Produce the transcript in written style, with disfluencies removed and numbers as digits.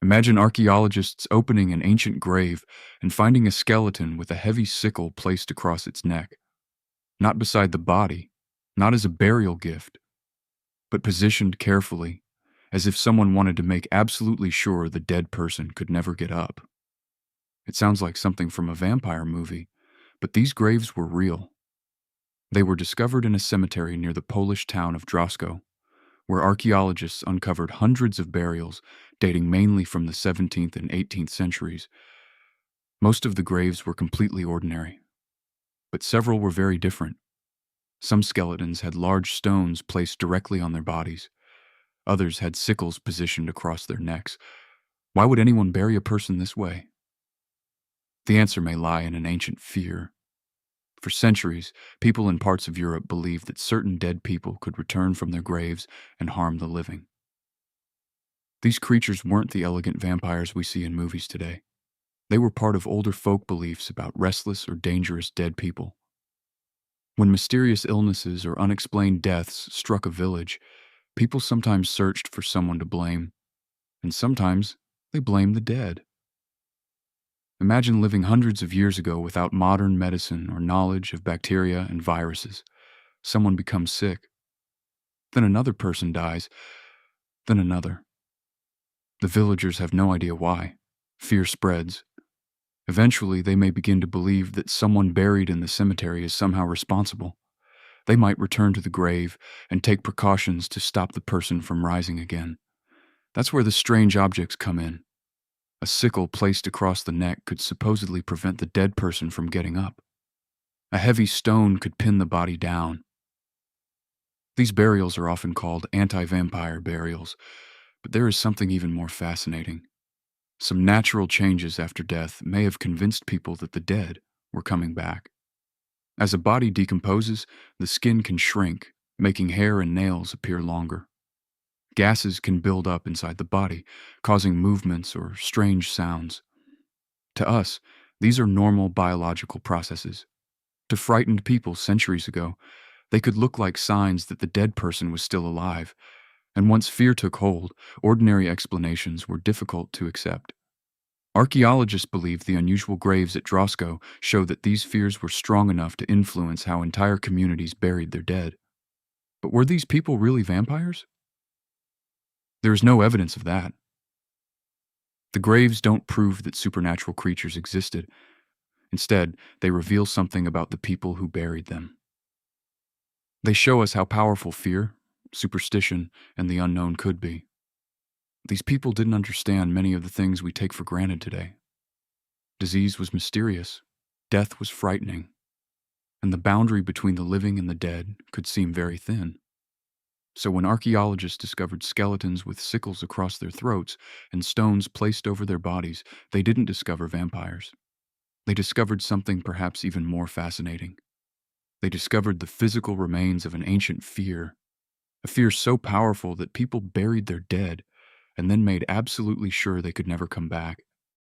Imagine archaeologists opening an ancient grave and finding a skeleton with a heavy sickle placed across its neck, not beside the body, not as a burial gift, but positioned carefully, as if someone wanted to make absolutely sure the dead person could never get up. It sounds like something from a vampire movie, but these graves were real. They were discovered in a cemetery near the Polish town of Drosko, where archaeologists uncovered hundreds of burials dating mainly from the 17th and 18th centuries. Most of the graves were completely ordinary, but several were very different. Some skeletons had large stones placed directly on their bodies. Others had sickles positioned across their necks. Why would anyone bury a person this way? The answer may lie in an ancient fear. For centuries, people in parts of Europe believed that certain dead people could return from their graves and harm the living. These creatures weren't the elegant vampires we see in movies today. They were part of older folk beliefs about restless or dangerous dead people. When mysterious illnesses or unexplained deaths struck a village, people sometimes searched for someone to blame, and sometimes they blamed the dead. Imagine living hundreds of years ago without modern medicine or knowledge of bacteria and viruses. Someone becomes sick. Then another person dies. Then another. The villagers have no idea why. Fear spreads. Eventually, they may begin to believe that someone buried in the cemetery is somehow responsible. They might return to the grave and take precautions to stop the person from rising again. That's where the strange objects come in. A sickle placed across the neck could supposedly prevent the dead person from getting up. A heavy stone could pin the body down. These burials are often called anti-vampire burials, but there is something even more fascinating. Some natural changes after death may have convinced people that the dead were coming back. As a body decomposes, the skin can shrink, making hair and nails appear longer. Gases can build up inside the body, causing movements or strange sounds. To us, these are normal biological processes. To frightened people centuries ago, they could look like signs that the dead person was still alive, and once fear took hold, ordinary explanations were difficult to accept. Archaeologists believe the unusual graves at Drosko show that these fears were strong enough to influence how entire communities buried their dead. But were these people really vampires? There is no evidence of that. The graves don't prove that supernatural creatures existed. Instead, they reveal something about the people who buried them. They show us how powerful fear, superstition, and the unknown could be. These people didn't understand many of the things we take for granted today. Disease was mysterious, death was frightening, and the boundary between the living and the dead could seem very thin. So when archaeologists discovered skeletons with sickles across their throats and stones placed over their bodies, they didn't discover vampires. They discovered something perhaps even more fascinating. They discovered the physical remains of an ancient fear, a fear so powerful that people buried their dead and then made absolutely sure they could never come back.